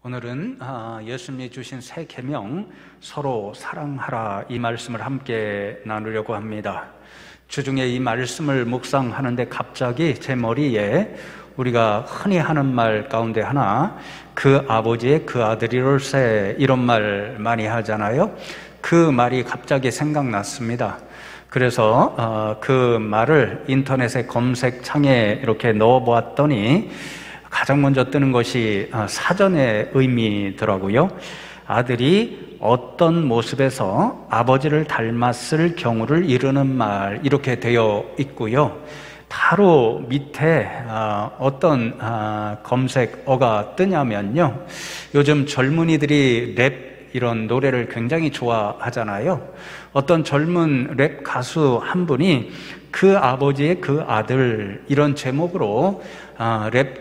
오늘은 예수님이 주신 새 계명 서로 사랑하라 이 말씀을 함께 나누려고 합니다. 주중에 이 말씀을 묵상하는데 갑자기 제 머리에 우리가 흔히 하는 말 가운데 하나, 그 아버지의 그 아들이롤세, 이런 말 많이 하잖아요. 그 말이 갑자기 생각났습니다. 그래서 그 말을 인터넷에 검색창에 이렇게 넣어보았더니 가장 먼저 뜨는 것이 사전의 의미더라고요. 아들이 어떤 모습에서 아버지를 닮았을 경우를 이르는 말, 이렇게 되어 있고요. 바로 밑에 어떤 검색어가 뜨냐면요, 요즘 젊은이들이 랩 이런 노래를 굉장히 좋아하잖아요. 어떤 젊은 랩 가수 한 분이 그 아버지의 그 아들, 이런 제목으로 랩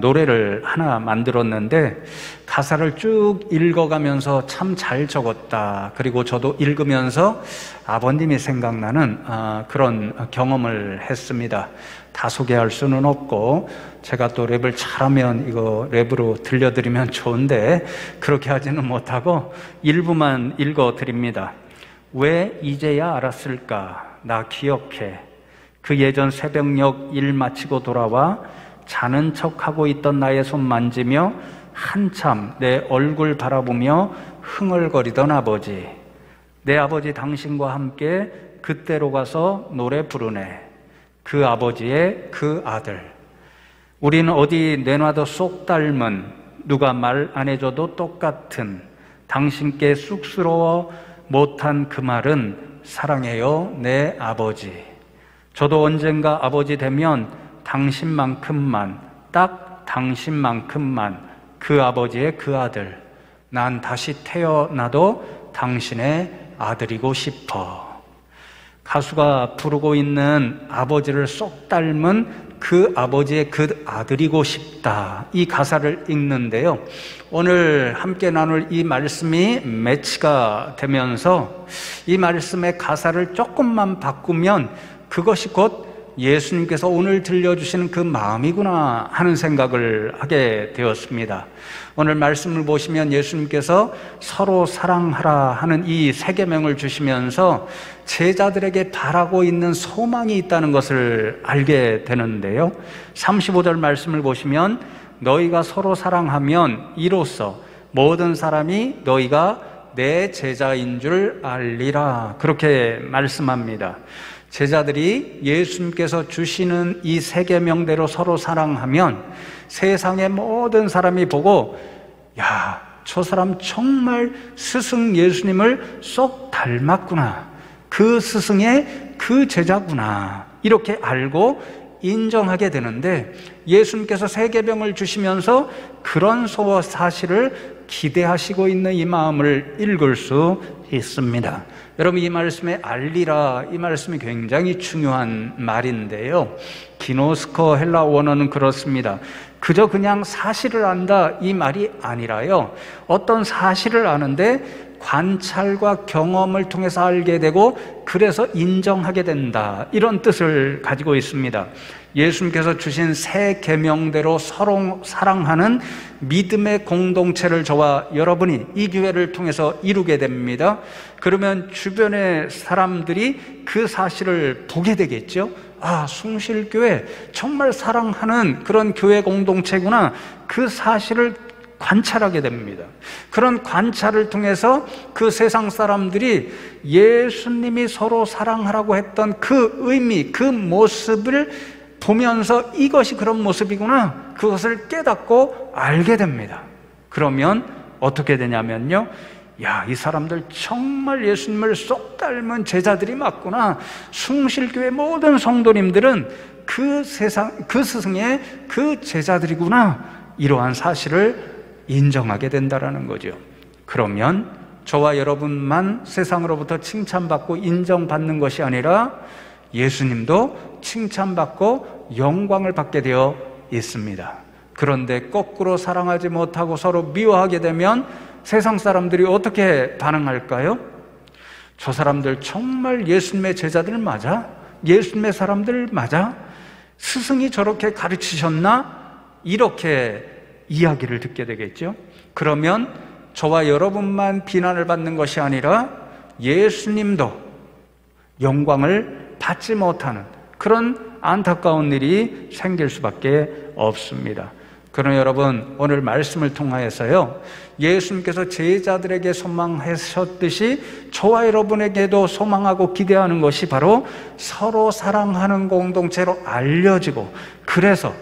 노래를 하나 만들었는데 가사를 쭉 읽어가면서 참 잘 적었다. 그리고 저도 읽으면서 아버님이 생각나는 그런 경험을 했습니다. 다 소개할 수는 없고, 제가 또 랩을 잘하면 이거 랩으로 들려드리면 좋은데 그렇게 하지는 못하고 일부만 읽어드립니다. 왜 이제야 알았을까? 나 기억해. 그 예전 새벽녘 일 마치고 돌아와 자는 척하고 있던 나의 손 만지며 한참 내 얼굴 바라보며 흥얼거리던 아버지. 내 아버지 당신과 함께 그때로 가서 노래 부르네. 그 아버지의 그 아들. 우리는 어디 내놔도 쏙 닮은, 누가 말 안 해줘도 똑같은, 당신께 쑥스러워 못한 그 말은 사랑해요 내 아버지. 저도 언젠가 아버지 되면 당신만큼만, 딱 당신만큼만, 그 아버지의 그 아들, 난 다시 태어나도 당신의 아들이고 싶어. 가수가 부르고 있는 아버지를 쏙 닮은 그 아버지의 그 아들이고 싶다, 이 가사를 읽는데요, 오늘 함께 나눌 이 말씀이 매치가 되면서 이 말씀의 가사를 조금만 바꾸면 그것이 곧 예수님께서 오늘 들려주시는 그 마음이구나 하는 생각을 하게 되었습니다. 오늘 말씀을 보시면 예수님께서 서로 사랑하라 하는 이 세 계명을 주시면서 제자들에게 바라고 있는 소망이 있다는 것을 알게 되는데요, 35절 말씀을 보시면 너희가 서로 사랑하면 이로써 모든 사람이 너희가 내 제자인 줄 알리라, 그렇게 말씀합니다. 제자들이 예수님께서 주시는 이 세 계명대로 서로 사랑하면 세상의 모든 사람이 보고, 야, 저 사람 정말 스승 예수님을 쏙 닮았구나, 그 스승의 그 제자구나, 이렇게 알고 인정하게 되는데, 예수님께서 세 계명을 주시면서 그런 사실을 기대하시고 있는 이 마음을 읽을 수 있습니다. 여러분, 이 말씀에 알리라, 이 말씀이 굉장히 중요한 말인데요, 기노스코 헬라 원어는 그렇습니다. 그저 그냥 사실을 안다, 이 말이 아니라요, 어떤 사실을 아는데 관찰과 경험을 통해서 알게 되고 그래서 인정하게 된다, 이런 뜻을 가지고 있습니다. 예수님께서 주신 새 계명대로 서로 사랑하는 믿음의 공동체를 저와 여러분이 이 교회를 통해서 이루게 됩니다. 그러면 주변의 사람들이 그 사실을 보게 되겠죠. 아, 숭실교회 정말 사랑하는 그런 교회 공동체구나, 그 사실을 관찰하게 됩니다. 그런 관찰을 통해서 그 세상 사람들이 예수님이 서로 사랑하라고 했던 그 의미, 그 모습을 보면서 이것이 그런 모습이구나, 그것을 깨닫고 알게 됩니다. 그러면 어떻게 되냐면요, 야, 이 사람들 정말 예수님을 쏙 닮은 제자들이 맞구나, 숭실교회 모든 성도님들은 그 스승의 그 제자들이구나, 이러한 사실을 인정하게 된다라는 거죠. 그러면 저와 여러분만 세상으로부터 칭찬받고 인정받는 것이 아니라 예수님도 칭찬받고 영광을 받게 되어 있습니다. 그런데 거꾸로 사랑하지 못하고 서로 미워하게 되면 세상 사람들이 어떻게 반응할까요? 저 사람들 정말 예수님의 제자들 맞아? 예수님의 사람들 맞아? 스승이 저렇게 가르치셨나? 이렇게 이야기를 듣게 되겠죠. 그러면 저와 여러분만 비난을 받는 것이 아니라 예수님도 영광을 받지 못하는 그런 안타까운 일이 생길 수밖에 없습니다. 그러나 여러분, 오늘 말씀을 통하여서요, 예수님께서 제자들에게 소망하셨듯이 저와 여러분에게도 소망하고 기대하는 것이 바로 서로 사랑하는 공동체로 알려지고, 그래서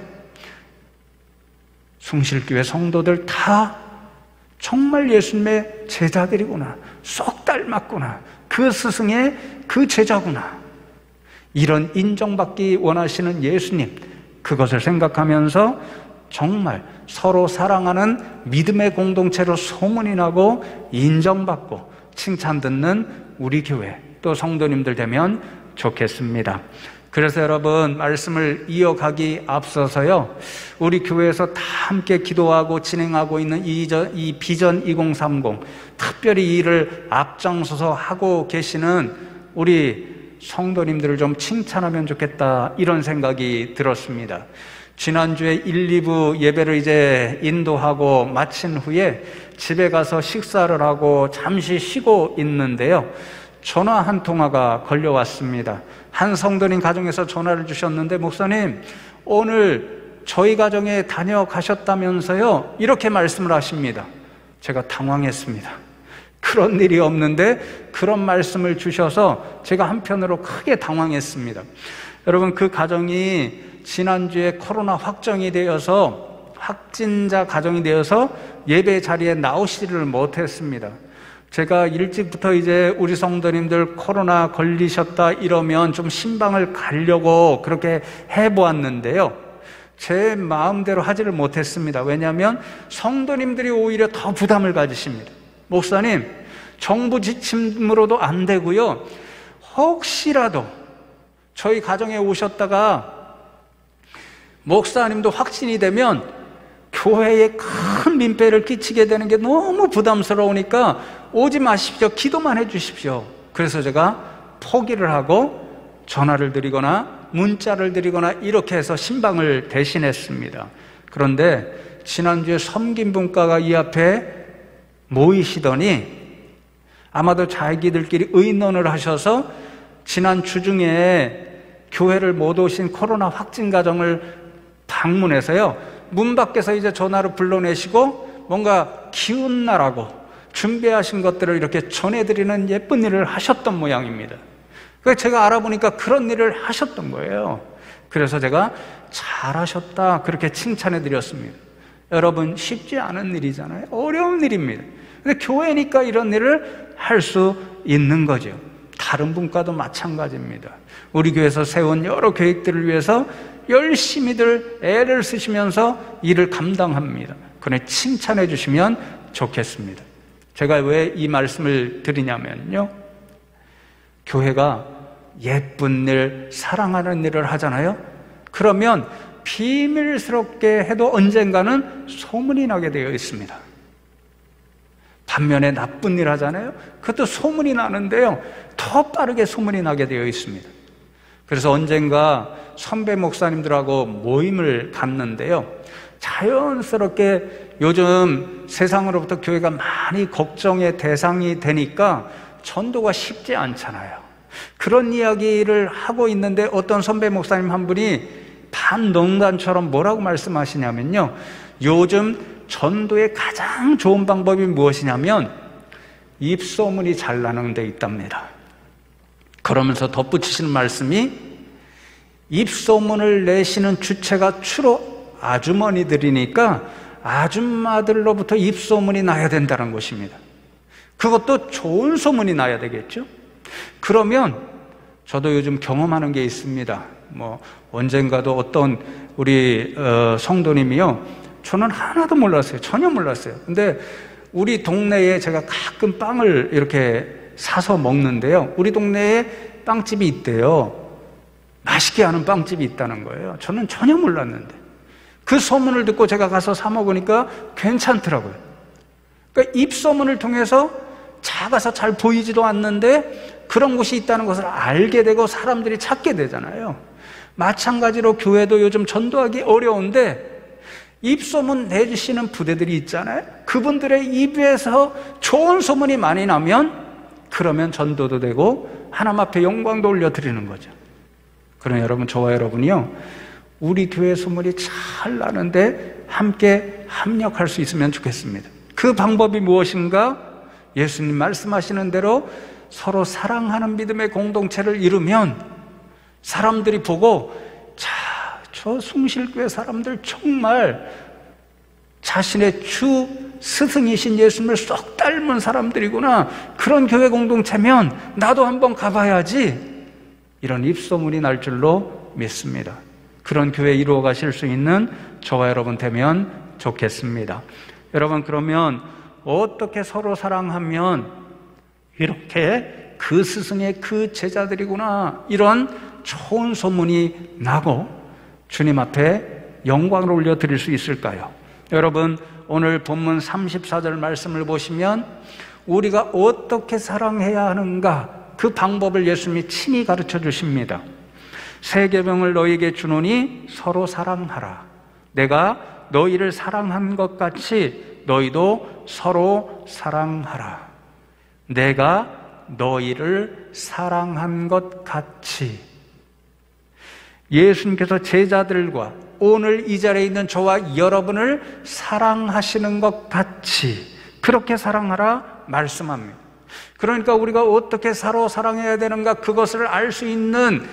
숭실교회 성도들 다 정말 예수님의 제자들이구나, 쏙 닮았구나, 그 스승의 그 제자구나, 이런 인정받기 원하시는 예수님, 그것을 생각하면서 정말 서로 사랑하는 믿음의 공동체로 소문이 나고 인정받고 칭찬 듣는 우리 교회, 또 성도님들 되면 좋겠습니다. 그래서 여러분, 말씀을 이어가기 앞서서요, 우리 교회에서 다 함께 기도하고 진행하고 있는 이 비전 2030, 특별히 이 일을 앞장서서 하고 계시는 우리 성도님들을 좀 칭찬하면 좋겠다, 이런 생각이 들었습니다. 지난주에 1, 2부 예배를 이제 인도하고 마친 후에 집에 가서 식사를 하고 잠시 쉬고 있는데요, 전화 한 통화가 걸려왔습니다. 한 성도님 가정에서 전화를 주셨는데, 목사님, 오늘 저희 가정에 다녀가셨다면서요, 이렇게 말씀을 하십니다. 제가 당황했습니다. 그런 일이 없는데 그런 말씀을 주셔서 제가 한편으로 크게 당황했습니다. 여러분, 그 가정이 지난주에 코로나 확정이 되어서, 확진자 가정이 되어서 예배 자리에 나오시지를 못했습니다. 제가 일찍부터 이제 우리 성도님들 코로나 걸리셨다 이러면 좀 신방을 가려고 그렇게 해보았는데요, 제 마음대로 하지를 못했습니다. 왜냐하면 성도님들이 오히려 더 부담을 가지십니다. 목사님, 정부 지침으로도 안 되고요, 혹시라도 저희 가정에 오셨다가 목사님도 확진이 되면 교회에 큰 민폐를 끼치게 되는 게 너무 부담스러우니까 오지 마십시오, 기도만 해 주십시오. 그래서 제가 포기를 하고 전화를 드리거나 문자를 드리거나 이렇게 해서 신방을 대신했습니다. 그런데 지난주에 섬김분과가 이 앞에 모이시더니 아마도 자기들끼리 의논을 하셔서 지난 주중에 교회를 못 오신 코로나 확진 가정을 방문해서요, 문 밖에서 이제 전화로 불러내시고 뭔가 기운나라고 준비하신 것들을 이렇게 전해드리는 예쁜 일을 하셨던 모양입니다. 그래서 제가 알아보니까 그런 일을 하셨던 거예요. 그래서 제가 잘하셨다, 그렇게 칭찬해 드렸습니다. 여러분, 쉽지 않은 일이잖아요. 어려운 일입니다. 근데 교회니까 이런 일을 할 수 있는 거죠. 다른 분과도 마찬가지입니다. 우리 교회에서 세운 여러 계획들을 위해서 열심히들 애를 쓰시면서 일을 감당합니다. 그래, 칭찬해 주시면 좋겠습니다. 제가 왜 이 말씀을 드리냐면요, 교회가 예쁜 일, 사랑하는 일을 하잖아요. 그러면 비밀스럽게 해도 언젠가는 소문이 나게 되어 있습니다. 반면에 나쁜 일 하잖아요. 그것도 소문이 나는데요, 더 빠르게 소문이 나게 되어 있습니다. 그래서 언젠가 선배 목사님들하고 모임을 갖는데요, 자연스럽게 요즘 세상으로부터 교회가 많이 걱정의 대상이 되니까 전도가 쉽지 않잖아요. 그런 이야기를 하고 있는데 어떤 선배 목사님 한 분이 반농담처럼 뭐라고 말씀하시냐면요, 요즘 전도의 가장 좋은 방법이 무엇이냐면 입소문이 잘 나는 데 있답니다. 그러면서 덧붙이시는 말씀이, 입소문을 내시는 주체가 주로 아주머니들이니까 아줌마들로부터 입소문이 나야 된다는 것입니다. 그것도 좋은 소문이 나야 되겠죠. 그러면 저도 요즘 경험하는 게 있습니다. 언젠가도 어떤 우리 성도님이요, 저는 하나도 몰랐어요. 전혀 몰랐어요. 근데 우리 동네에 제가 가끔 빵을 이렇게 사서 먹는데요, 우리 동네에 빵집이 있대요. 맛있게 하는 빵집이 있다는 거예요. 저는 전혀 몰랐는데 그 소문을 듣고 제가 가서 사 먹으니까 괜찮더라고요. 그러니까 입소문을 통해서 작아서 잘 보이지도 않는데 그런 곳이 있다는 것을 알게 되고 사람들이 찾게 되잖아요. 마찬가지로 교회도 요즘 전도하기 어려운데 입소문 내주시는 부대들이 있잖아요. 그분들의 입에서 좋은 소문이 많이 나면 그러면 전도도 되고 하나님 앞에 영광도 올려드리는 거죠. 그러나 여러분, 저와 여러분이요, 우리 교회 소문이 잘 나는데 함께 합력할 수 있으면 좋겠습니다. 그 방법이 무엇인가? 예수님 말씀하시는 대로 서로 사랑하는 믿음의 공동체를 이루면 사람들이 보고, 자, 저 숭실교회 사람들 정말 자신의 주 스승이신 예수님을 쏙 닮은 사람들이구나, 그런 교회 공동체면 나도 한번 가봐야지, 이런 입소문이 날 줄로 믿습니다. 그런 교회 이루어 가실 수 있는 저와 여러분 되면 좋겠습니다. 여러분, 그러면 어떻게 서로 사랑하면 이렇게 그 스승의 그 제자들이구나, 이런 좋은 소문이 나고 주님 앞에 영광을 올려드릴 수 있을까요? 여러분, 오늘 본문 34절 말씀을 보시면 우리가 어떻게 사랑해야 하는가, 그 방법을 예수님이 친히 가르쳐 주십니다. 새 계명을 너희에게 주노니 서로 사랑하라. 내가 너희를 사랑한 것 같이 너희도 서로 사랑하라. 내가 너희를 사랑한 것 같이. 예수님께서 제자들과 오늘 이 자리에 있는 저와 여러분을 사랑하시는 것 같이 그렇게 사랑하라 말씀합니다. 그러니까 우리가 어떻게 서로 사랑해야 되는가, 그것을 알 수 있는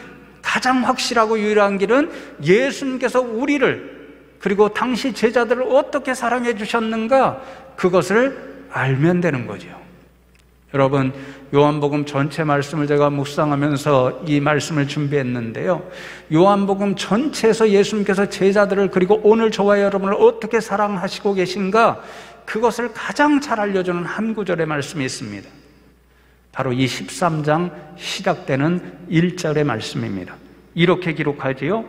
가장 확실하고 유일한 길은 예수님께서 우리를, 그리고 당시 제자들을 어떻게 사랑해 주셨는가, 그것을 알면 되는 거죠. 여러분, 요한복음 전체 말씀을 제가 묵상하면서 이 말씀을 준비했는데요, 요한복음 전체에서 예수님께서 제자들을, 그리고 오늘 저와 여러분을 어떻게 사랑하시고 계신가, 그것을 가장 잘 알려주는 한 구절의 말씀이 있습니다. 바로 이 13장 시작되는 1절의 말씀입니다. 이렇게 기록하지요.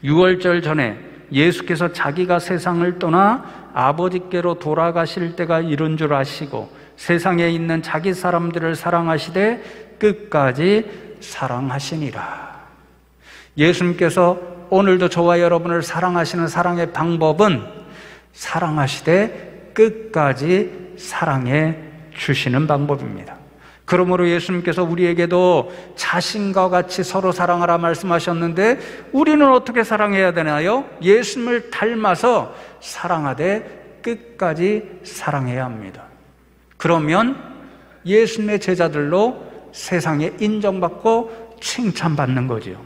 6월절 전에 예수께서 자기가 세상을 떠나 아버지께로 돌아가실 때가 이른 줄 아시고 세상에 있는 자기 사람들을 사랑하시되 끝까지 사랑하시니라. 예수님께서 오늘도 저와 여러분을 사랑하시는 사랑의 방법은 사랑하시되 끝까지 사랑해 주시는 방법입니다. 그러므로 예수님께서 우리에게도 자신과 같이 서로 사랑하라 말씀하셨는데, 우리는 어떻게 사랑해야 되나요? 예수님을 닮아서 사랑하되 끝까지 사랑해야 합니다. 그러면 예수님의 제자들로 세상에 인정받고 칭찬받는 거지요.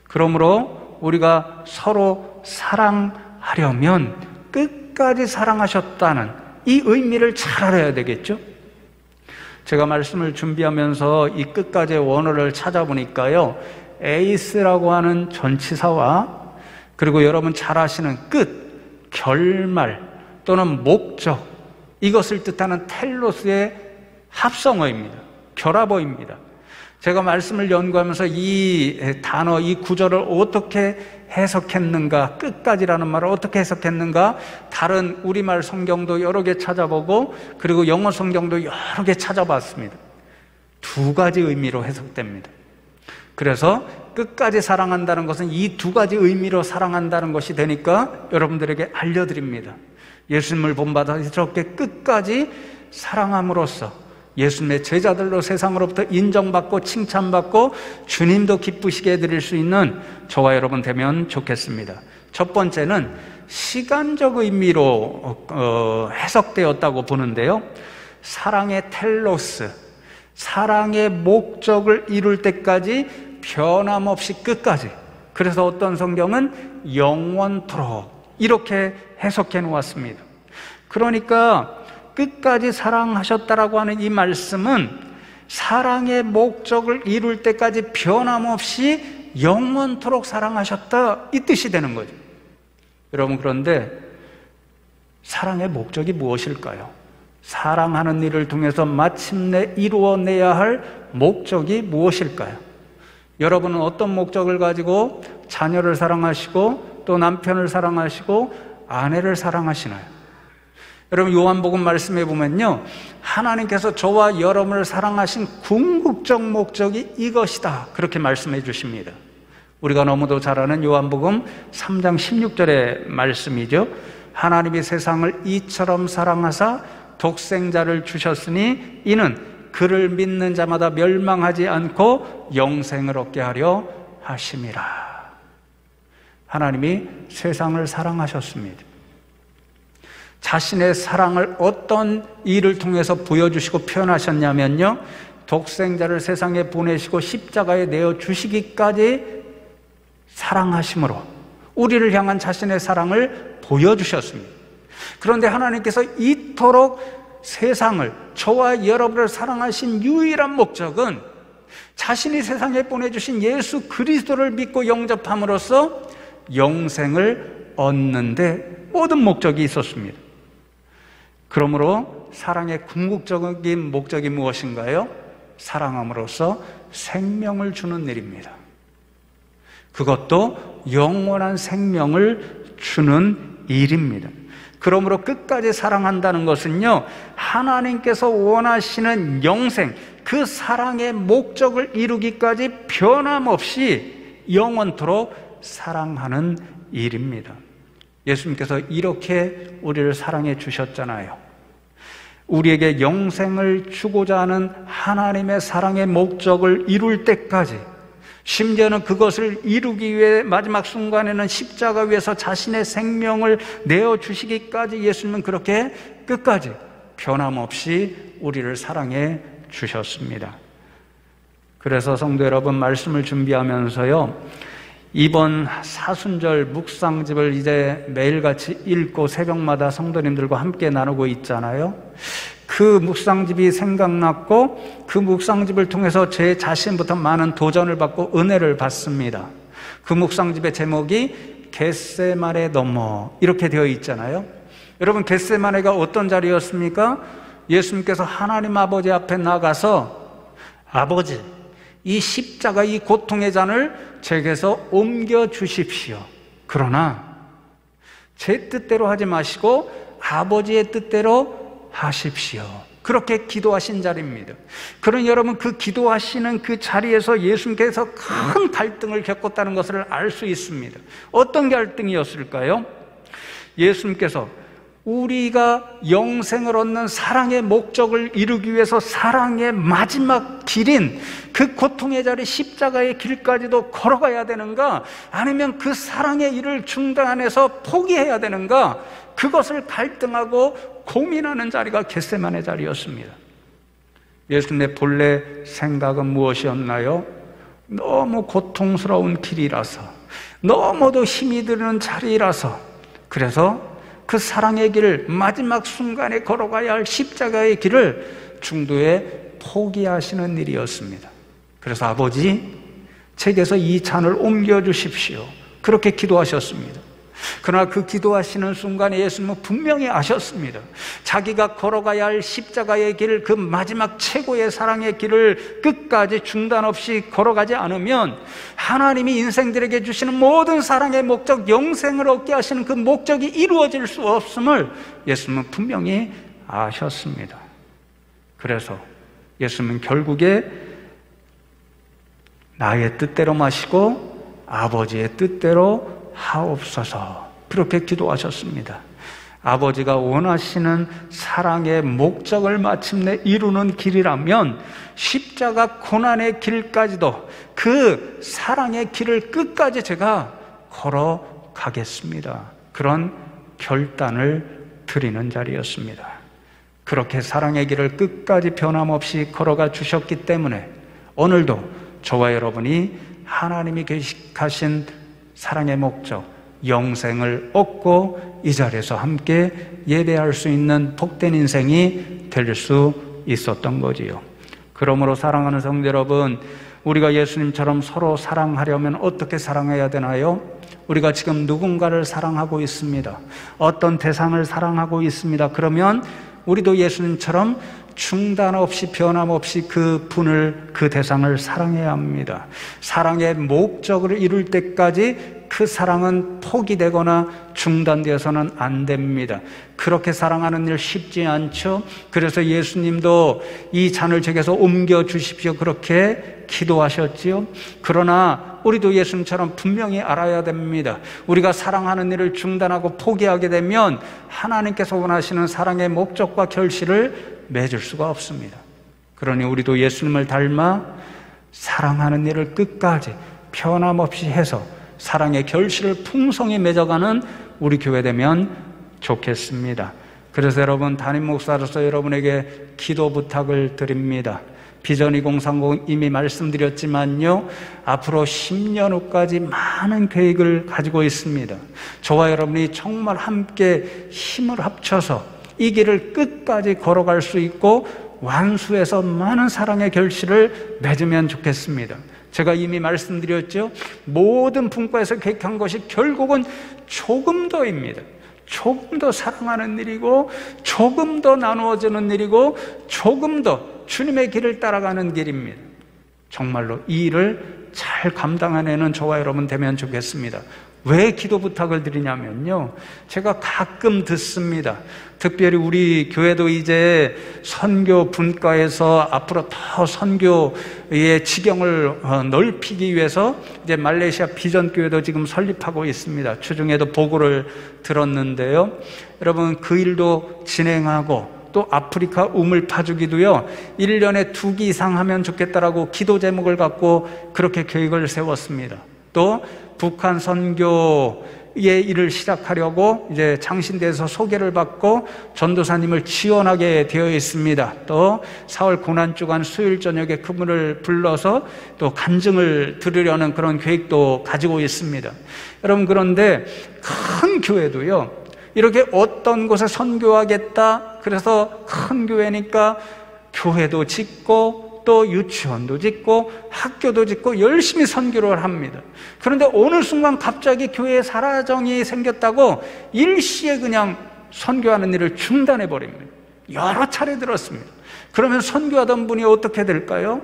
그러므로 우리가 서로 사랑하려면 끝까지 사랑하셨다는 이 의미를 잘 알아야 되겠죠? 제가 말씀을 준비하면서 이 끝까지의 원어를 찾아보니까요, 에이스라고 하는 전치사와 그리고 여러분 잘 아시는 끝, 결말 또는 목적, 이것을 뜻하는 텔로스의 합성어입니다. 결합어입니다. 제가 말씀을 연구하면서 이 단어, 이 구절을 어떻게 해석했는가, 끝까지라는 말을 어떻게 해석했는가, 다른 우리말 성경도 여러 개 찾아보고 그리고 영어 성경도 여러 개 찾아봤습니다. 두 가지 의미로 해석됩니다. 그래서 끝까지 사랑한다는 것은 이 두 가지 의미로 사랑한다는 것이 되니까 여러분들에게 알려드립니다. 예수님을 본받아 이렇게 끝까지 사랑함으로써 예수님의 제자들로 세상으로부터 인정받고 칭찬받고 주님도 기쁘시게 해드릴 수 있는 저와 여러분 되면 좋겠습니다. 첫 번째는 시간적 의미로 해석되었다고 보는데요, 사랑의 텔로스, 사랑의 목적을 이룰 때까지 변함없이 끝까지, 그래서 어떤 성경은 영원토록 이렇게 해석해 놓았습니다. 그러니까 끝까지 사랑하셨다라고 하는 이 말씀은 사랑의 목적을 이룰 때까지 변함없이 영원토록 사랑하셨다, 이 뜻이 되는 거죠. 여러분, 그런데 사랑의 목적이 무엇일까요? 사랑하는 일을 통해서 마침내 이루어내야 할 목적이 무엇일까요? 여러분은 어떤 목적을 가지고 자녀를 사랑하시고 또 남편을 사랑하시고 아내를 사랑하시나요? 여러분, 요한복음 말씀해 보면요, 하나님께서 저와 여러분을 사랑하신 궁극적 목적이 이것이다, 그렇게 말씀해 주십니다. 우리가 너무도 잘 아는 요한복음 3장 16절의 말씀이죠. 하나님이 세상을 이처럼 사랑하사 독생자를 주셨으니 이는 그를 믿는 자마다 멸망하지 않고 영생을 얻게 하려 하심이라. 하나님이 세상을 사랑하셨습니다. 자신의 사랑을 어떤 일을 통해서 보여주시고 표현하셨냐면요, 독생자를 세상에 보내시고 십자가에 내어주시기까지 사랑하심으로 우리를 향한 자신의 사랑을 보여주셨습니다. 그런데 하나님께서 이토록 세상을, 저와 여러분을 사랑하신 유일한 목적은 자신이 세상에 보내주신 예수 그리스도를 믿고 영접함으로써 영생을 얻는 데 모든 목적이 있었습니다. 그러므로 사랑의 궁극적인 목적이 무엇인가요? 사랑함으로써 생명을 주는 일입니다. 그것도 영원한 생명을 주는 일입니다. 그러므로 끝까지 사랑한다는 것은요, 하나님께서 원하시는 영생, 그 사랑의 목적을 이루기까지 변함없이 영원토록 사랑하는 일입니다. 예수님께서 이렇게 우리를 사랑해 주셨잖아요. 우리에게 영생을 주고자 하는 하나님의 사랑의 목적을 이룰 때까지, 심지어는 그것을 이루기 위해 마지막 순간에는 십자가 위에서 자신의 생명을 내어주시기까지 예수님은 그렇게 끝까지 변함없이 우리를 사랑해 주셨습니다. 그래서 성도 여러분, 말씀을 준비하면서요, 이번 사순절 묵상집을 이제 매일같이 읽고 새벽마다 성도님들과 함께 나누고 있잖아요. 그 묵상집이 생각났고 그 묵상집을 통해서 제 자신부터 많은 도전을 받고 은혜를 받습니다. 그 묵상집의 제목이 겟세마네 너머 이렇게 되어 있잖아요. 여러분, 겟세마네가 어떤 자리였습니까? 예수님께서 하나님 아버지 앞에 나가서 아버지, 이 십자가, 이 고통의 잔을 제게서 옮겨 주십시오. 그러나 제 뜻대로 하지 마시고 아버지의 뜻대로 하십시오. 그렇게 기도하신 자리입니다. 그러니 여러분, 그 기도하시는 그 자리에서 예수님께서 큰 갈등을 겪었다는 것을 알 수 있습니다. 어떤 갈등이었을까요? 예수님께서 우리가 영생을 얻는 사랑의 목적을 이루기 위해서 사랑의 마지막 길인 그 고통의 자리 십자가의 길까지도 걸어가야 되는가, 아니면 그 사랑의 일을 중단해서 포기해야 되는가, 그것을 갈등하고 고민하는 자리가 겟세마네 자리였습니다. 예수님의 본래 생각은 무엇이었나요? 너무 고통스러운 길이라서, 너무도 힘이 드는 자리라서, 그래서 그 사랑의 길을, 마지막 순간에 걸어가야 할 십자가의 길을 중도에 포기하시는 일이었습니다. 그래서 아버지, 제게서 이 잔을 옮겨주십시오. 그렇게 기도하셨습니다. 그러나 그 기도하시는 순간에 예수님은 분명히 아셨습니다. 자기가 걸어가야 할 십자가의 길, 그 마지막 최고의 사랑의 길을 끝까지 중단 없이 걸어가지 않으면 하나님이 인생들에게 주시는 모든 사랑의 목적, 영생을 얻게 하시는 그 목적이 이루어질 수 없음을 예수님은 분명히 아셨습니다. 그래서 예수님은 결국에 나의 뜻대로 마시고 아버지의 뜻대로 하옵소서, 그렇게 기도하셨습니다. 아버지가 원하시는 사랑의 목적을 마침내 이루는 길이라면 십자가 고난의 길까지도 그 사랑의 길을 끝까지 제가 걸어가겠습니다. 그런 결단을 드리는 자리였습니다. 그렇게 사랑의 길을 끝까지 변함없이 걸어가 주셨기 때문에 오늘도 저와 여러분이 하나님이 계획하신 사랑의 목적, 영생을 얻고 이 자리에서 함께 예배할 수 있는 복된 인생이 될 수 있었던 거지요. 그러므로 사랑하는 성도 여러분, 우리가 예수님처럼 서로 사랑하려면 어떻게 사랑해야 되나요? 우리가 지금 누군가를 사랑하고 있습니다. 어떤 대상을 사랑하고 있습니다. 그러면 우리도 예수님처럼 중단 없이 변함없이 그 분을, 그 대상을 사랑해야 합니다. 사랑의 목적을 이룰 때까지 그 사랑은 포기되거나 중단되어서는 안 됩니다. 그렇게 사랑하는 일 쉽지 않죠. 그래서 예수님도 이 잔을 제게서 옮겨 주십시오 그렇게 기도하셨지요. 그러나 우리도 예수님처럼 분명히 알아야 됩니다. 우리가 사랑하는 일을 중단하고 포기하게 되면 하나님께서 원하시는 사랑의 목적과 결실을 맺을 수가 없습니다. 그러니 우리도 예수님을 닮아 사랑하는 일을 끝까지 변함없이 해서 사랑의 결실을 풍성히 맺어가는 우리 교회 되면 좋겠습니다. 그래서 여러분, 담임 목사로서 여러분에게 기도 부탁을 드립니다. 비전 2030 이미 말씀드렸지만요, 앞으로 10년 후까지 많은 계획을 가지고 있습니다. 저와 여러분이 정말 함께 힘을 합쳐서 이 길을 끝까지 걸어갈 수 있고 완수해서 많은 사랑의 결실을 맺으면 좋겠습니다. 제가 이미 말씀드렸죠. 모든 분과에서 계획한 것이 결국은 조금 더입니다. 조금 더 사랑하는 일이고, 조금 더 나누어지는 일이고, 조금 더 주님의 길을 따라가는 길입니다. 정말로 이 일을 잘 감당해내는 저와 여러분 되면 좋겠습니다. 왜 기도 부탁을 드리냐면요, 제가 가끔 듣습니다. 특별히 우리 교회도 이제 선교 분과에서 앞으로 더 선교의 지경을 넓히기 위해서 이제 말레이시아 비전 교회도 지금 설립하고 있습니다. 주중에도 보고를 들었는데요, 여러분 그 일도 진행하고, 또 아프리카 우물 파주기도요 1년에 2기 이상 하면 좋겠다라고 기도 제목을 갖고 그렇게 계획을 세웠습니다. 또 북한 선교의 일을 시작하려고 이제 장신대에서 소개를 받고 전도사님을 지원하게 되어 있습니다. 또 4월 고난주간 수요일 저녁에 그분을 불러서 또 간증을 들으려는 그런 계획도 가지고 있습니다. 여러분, 그런데 큰 교회도요, 이렇게 어떤 곳에 선교하겠다, 그래서 큰 교회니까 교회도 짓고 또 유치원도 짓고 학교도 짓고 열심히 선교를 합니다. 그런데 어느 순간 갑자기 교회에 사라정이 생겼다고 일시에 그냥 선교하는 일을 중단해 버립니다. 여러 차례 들었습니다. 그러면 선교하던 분이 어떻게 될까요?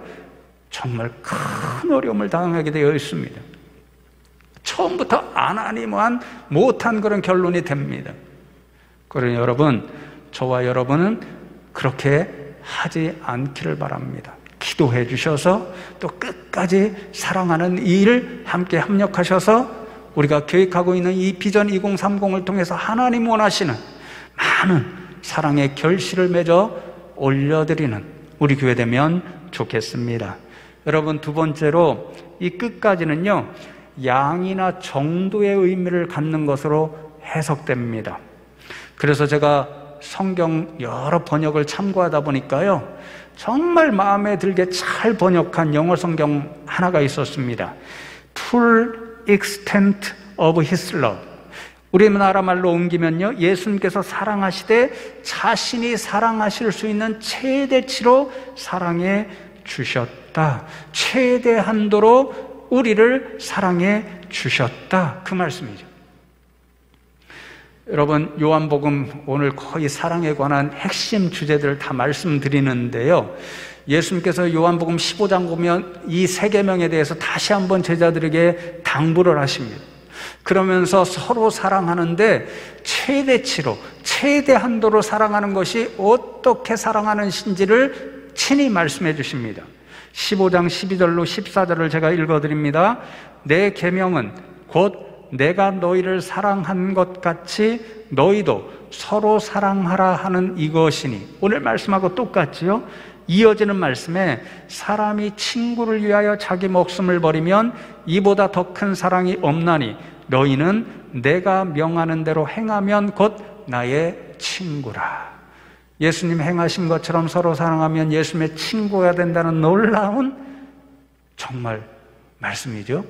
정말 큰 어려움을 당하게 되어 있습니다. 처음부터 안 하니만 못한 그런 결론이 됩니다. 그러니 여러분, 저와 여러분은 그렇게 하지 않기를 바랍니다. 기도해 주셔서 또 끝까지 사랑하는 이 일 함께 협력하셔서 우리가 계획하고 있는 이 비전 2030을 통해서 하나님 원하시는 많은 사랑의 결실을 맺어 올려드리는 우리 교회 되면 좋겠습니다. 여러분, 두 번째로 이 끝까지는요, 양이나 정도의 의미를 갖는 것으로 해석됩니다. 그래서 제가 성경 여러 번역을 참고하다 보니까요, 정말 마음에 들게 잘 번역한 영어 성경 하나가 있었습니다. Full extent of his love. 우리나라 말로 옮기면요, 예수님께서 사랑하시되 자신이 사랑하실 수 있는 최대치로 사랑해 주셨다. 최대 한도로 우리를 사랑해 주셨다. 그 말씀이죠. 여러분, 요한복음 오늘 거의 사랑에 관한 핵심 주제들을 다 말씀드리는데요, 예수님께서 요한복음 15장 보면 이 세 계명에 대해서 다시 한번 제자들에게 당부를 하십니다. 그러면서 서로 사랑하는데 최대치로, 최대 한도로 사랑하는 것이 어떻게 사랑하는 신지를 친히 말씀해 주십니다. 15장 12절로 14절을 제가 읽어드립니다. 내 계명은 곧 내가 너희를 사랑한 것 같이 너희도 서로 사랑하라 하는 이것이니. 오늘 말씀하고 똑같지요? 이어지는 말씀에 사람이 친구를 위하여 자기 목숨을 버리면 이보다 더 큰 사랑이 없나니 너희는 내가 명하는 대로 행하면 곧 나의 친구라. 예수님 행하신 것처럼 서로 사랑하면 예수님의 친구가 된다는 놀라운 정말 말씀이죠.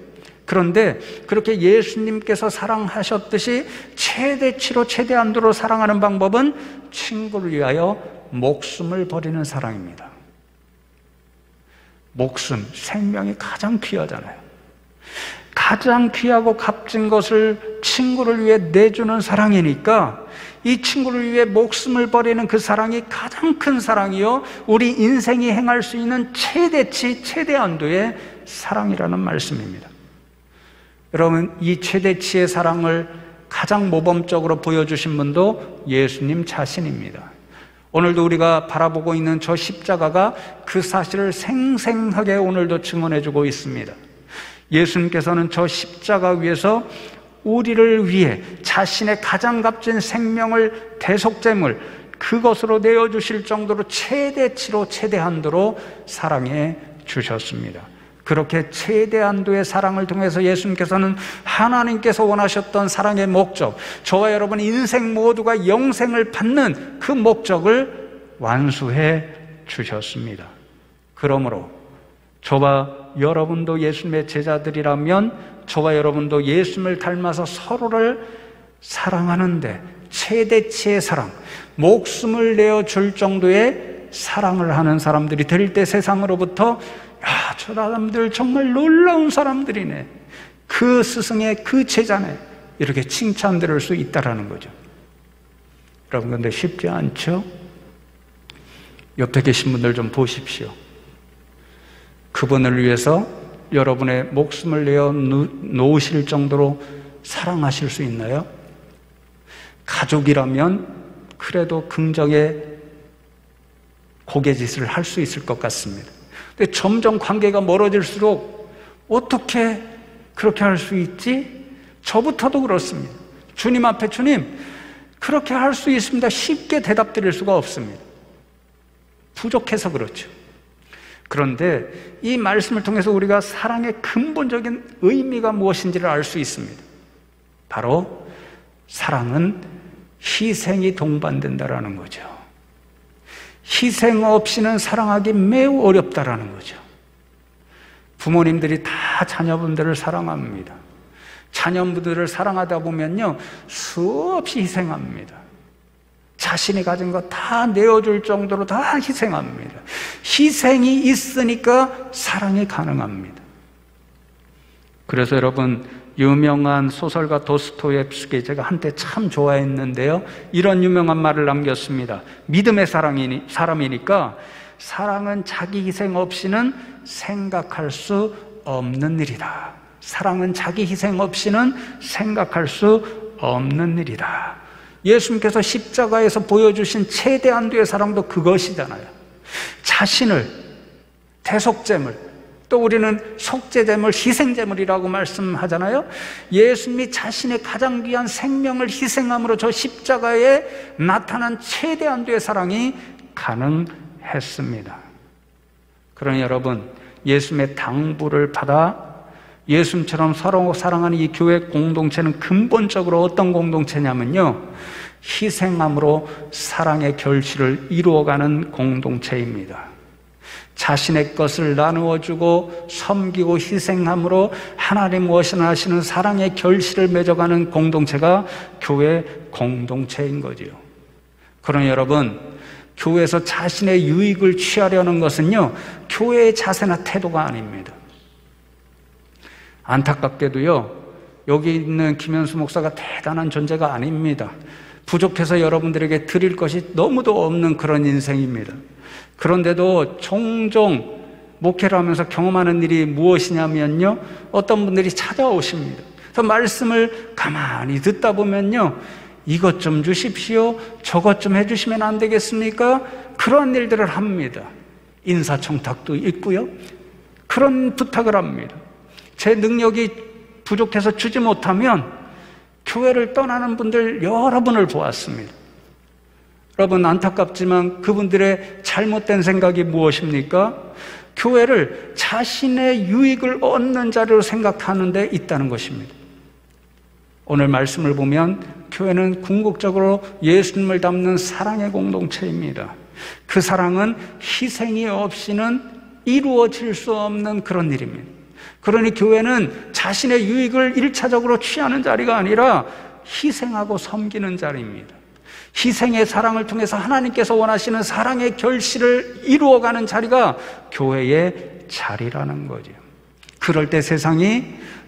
그런데 그렇게 예수님께서 사랑하셨듯이 최대치로 최대한도로 사랑하는 방법은 친구를 위하여 목숨을 버리는 사랑입니다. 목숨, 생명이 가장 귀하잖아요. 가장 귀하고 값진 것을 친구를 위해 내주는 사랑이니까 이 친구를 위해 목숨을 버리는 그 사랑이 가장 큰 사랑이요, 우리 인생이 행할 수 있는 최대치 최대한도의 사랑이라는 말씀입니다. 여러분, 이 최대치의 사랑을 가장 모범적으로 보여주신 분도 예수님 자신입니다. 오늘도 우리가 바라보고 있는 저 십자가가 그 사실을 생생하게 오늘도 증언해주고 있습니다. 예수님께서는 저 십자가 위에서 우리를 위해 자신의 가장 값진 생명을, 대속제물, 그것으로 내어주실 정도로 최대치로 최대한도로 사랑해 주셨습니다. 그렇게 최대한도의 사랑을 통해서 예수님께서는 하나님께서 원하셨던 사랑의 목적, 저와 여러분의 인생 모두가 영생을 받는 그 목적을 완수해 주셨습니다. 그러므로 저와 여러분도 예수님의 제자들이라면 저와 여러분도 예수님을 닮아서 서로를 사랑하는데 최대치의 사랑, 목숨을 내어줄 정도의 사랑을 하는 사람들이 될 때 세상으로부터 야, 저 사람들 정말 놀라운 사람들이네, 그 스승의 그 제자네, 이렇게 칭찬들을 수 있다라는 거죠. 여러분, 근데 쉽지 않죠? 옆에 계신 분들 좀 보십시오. 그분을 위해서 여러분의 목숨을 내어 놓으실 정도로 사랑하실 수 있나요? 가족이라면 그래도 긍정의 고개짓을 할 수 있을 것 같습니다. 근데 점점 관계가 멀어질수록 어떻게 그렇게 할 수 있지? 저부터도 그렇습니다. 주님 앞에, 주님, 그렇게 할 수 있습니다, 쉽게 대답 드릴 수가 없습니다. 부족해서 그렇죠. 그런데 이 말씀을 통해서 우리가 사랑의 근본적인 의미가 무엇인지를 알 수 있습니다. 바로 사랑은 희생이 동반된다라는 거죠. 희생 없이는 사랑하기 매우 어렵다라는 거죠. 부모님들이 다 자녀분들을 사랑합니다. 자녀분들을 사랑하다 보면요, 수없이 희생합니다. 자신이 가진 거 다 내어줄 정도로 다 희생합니다. 희생이 있으니까 사랑이 가능합니다. 그래서 여러분, 유명한 소설가 도스토옙스키, 제가 한때 참 좋아했는데요, 이런 유명한 말을 남겼습니다. 믿음의 사람이니까 사랑은 자기 희생 없이는 생각할 수 없는 일이다. 사랑은 자기 희생 없이는 생각할 수 없는 일이다. 예수님께서 십자가에서 보여주신 최대한도의 사랑도 그것이잖아요. 자신을, 대속제물, 또 우리는 속죄제물, 희생제물이라고 말씀하잖아요. 예수님이 자신의 가장 귀한 생명을 희생함으로 저 십자가에 나타난 최대한도의 사랑이 가능했습니다. 그러니 여러분, 예수님의 당부를 받아 예수님처럼 서로 사랑하는 이 교회 공동체는 근본적으로 어떤 공동체냐면요, 희생함으로 사랑의 결실을 이루어가는 공동체입니다. 자신의 것을 나누어주고 섬기고 희생함으로 하나님 원하시는 사랑의 결실을 맺어가는 공동체가 교회 공동체인 거지요. 그러니 여러분, 교회에서 자신의 유익을 취하려는 것은요, 교회의 자세나 태도가 아닙니다. 안타깝게도요, 여기 있는 김현수 목사가 대단한 존재가 아닙니다. 부족해서 여러분들에게 드릴 것이 너무도 없는 그런 인생입니다. 그런데도 종종 목회를 하면서 경험하는 일이 무엇이냐면요, 어떤 분들이 찾아오십니다. 그래서 말씀을 가만히 듣다 보면요, 이것 좀 주십시오, 저것 좀 해주시면 안 되겠습니까? 그런 일들을 합니다. 인사청탁도 있고요, 그런 부탁을 합니다. 제 능력이 부족해서 주지 못하면 교회를 떠나는 분들 여러 분을 보았습니다. 여러분, 안타깝지만 그분들의 잘못된 생각이 무엇입니까? 교회를 자신의 유익을 얻는 자리로 생각하는 데 있다는 것입니다. 오늘 말씀을 보면 교회는 궁극적으로 예수님을 담는 사랑의 공동체입니다. 그 사랑은 희생이 없이는 이루어질 수 없는 그런 일입니다. 그러니 교회는 자신의 유익을 1차적으로 취하는 자리가 아니라 희생하고 섬기는 자리입니다. 희생의 사랑을 통해서 하나님께서 원하시는 사랑의 결실을 이루어가는 자리가 교회의 자리라는 거죠. 그럴 때 세상이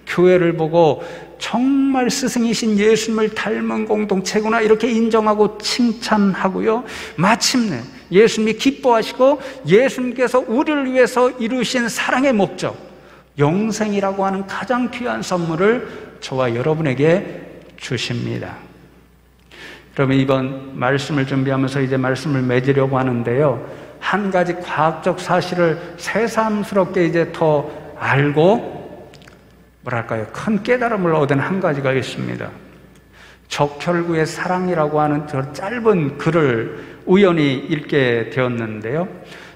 교회를 보고 정말 스승이신 예수님을 닮은 공동체구나 이렇게 인정하고 칭찬하고요, 마침내 예수님이 기뻐하시고 예수님께서 우리를 위해서 이루신 사랑의 목적, 영생이라고 하는 가장 귀한 선물을 저와 여러분에게 주십니다. 그러면 이번 말씀을 준비하면서 이제 말씀을 맺으려고 하는데요, 한 가지 과학적 사실을 새삼스럽게 이제 더 알고 뭐랄까요, 큰 깨달음을 얻은 한 가지가 있습니다. 적혈구의 사랑이라고 하는 저 짧은 글을 우연히 읽게 되었는데요,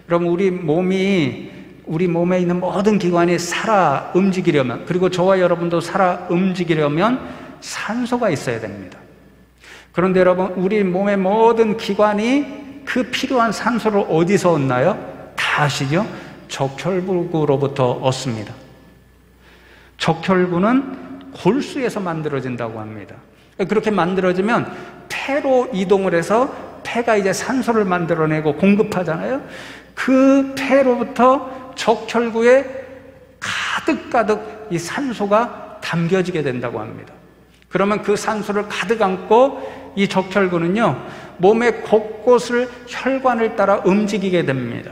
그럼 우리 몸에 있는 모든 기관이 살아 움직이려면, 그리고 저와 여러분도 살아 움직이려면 산소가 있어야 됩니다. 그런데 여러분, 우리 몸의 모든 기관이 그 필요한 산소를 어디서 얻나요? 다 아시죠? 적혈구로부터 얻습니다. 적혈구는 골수에서 만들어진다고 합니다. 그렇게 만들어지면 폐로 이동을 해서 폐가 이제 산소를 만들어내고 공급하잖아요. 그 폐로부터 적혈구에 가득가득 이 산소가 담겨지게 된다고 합니다. 그러면 그 산소를 가득 안고 이 적혈구는요, 몸의 곳곳을 혈관을 따라 움직이게 됩니다.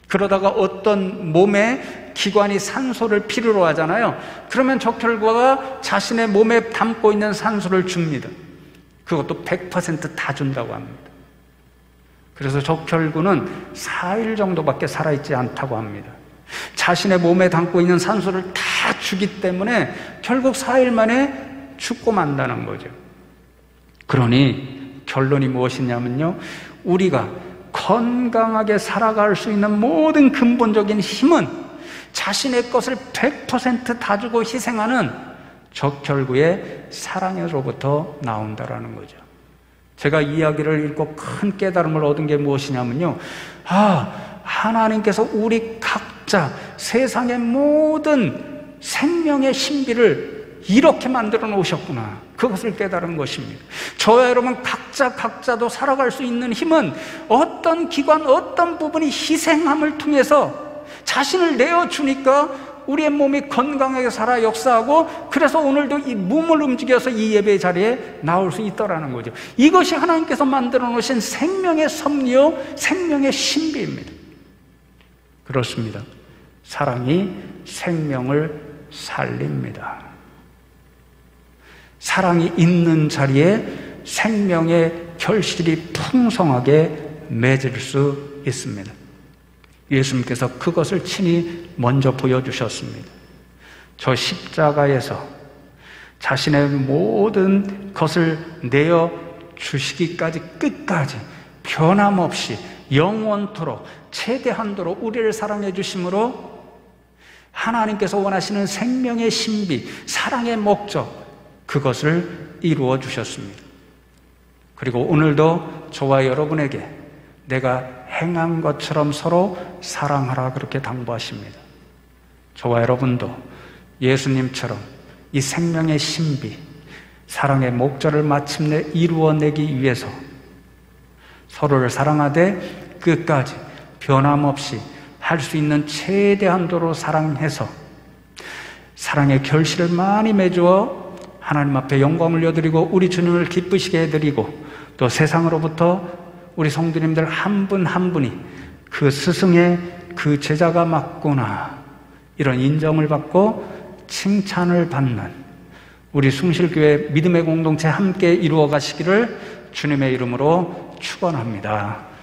그러다가 어떤 몸의 기관이 산소를 필요로 하잖아요. 그러면 적혈구가 자신의 몸에 담고 있는 산소를 줍니다. 그것도 100% 다 준다고 합니다. 그래서 적혈구는 4일 정도밖에 살아있지 않다고 합니다. 자신의 몸에 담고 있는 산소를 다 주기 때문에 결국 4일 만에 죽고 만다는 거죠. 그러니 결론이 무엇이냐면요, 우리가 건강하게 살아갈 수 있는 모든 근본적인 힘은 자신의 것을 100% 다 주고 희생하는 적혈구의 사랑으로부터 나온다라는 거죠. 제가 이 이야기를 읽고 큰 깨달음을 얻은 게 무엇이냐면요, 하나님께서 우리 각자 세상의 모든 생명의 신비를 이렇게 만들어 놓으셨구나, 그것을 깨달은 것입니다. 저와 여러분 각자도 살아갈 수 있는 힘은 어떤 기관, 어떤 부분이 희생함을 통해서 자신을 내어주니까 우리의 몸이 건강하게 살아 역사하고, 그래서 오늘도 이 몸을 움직여서 이 예배 자리에 나올 수 있더라는 거죠. 이것이 하나님께서 만들어 놓으신 생명의 섭리요, 생명의 신비입니다. 그렇습니다. 사랑이 생명을 살립니다. 사랑이 있는 자리에 생명의 결실이 풍성하게 맺을 수 있습니다. 예수님께서 그것을 친히 먼저 보여주셨습니다. 저 십자가에서 자신의 모든 것을 내어 주시기까지, 끝까지 변함없이 영원토록 최대한도로 우리를 사랑해 주심으로 하나님께서 원하시는 생명의 신비, 사랑의 목적, 그것을 이루어 주셨습니다. 그리고 오늘도 저와 여러분에게 내가 행한 것처럼 서로 사랑하라, 그렇게 당부하십니다. 저와 여러분도 예수님처럼 이 생명의 신비, 사랑의 목적을 마침내 이루어내기 위해서 서로를 사랑하되 끝까지 변함없이 할 수 있는 최대한도로 사랑해서 사랑의 결실을 많이 맺어 하나님 앞에 영광을 올려드리고 우리 주님을 기쁘시게 해드리고, 또 세상으로부터 우리 성도님들 한 분 한 분이 그 스승의 그 제자가 맞구나, 이런 인정을 받고 칭찬을 받는 우리 숭실교회 믿음의 공동체 함께 이루어 가시기를 주님의 이름으로 축원합니다.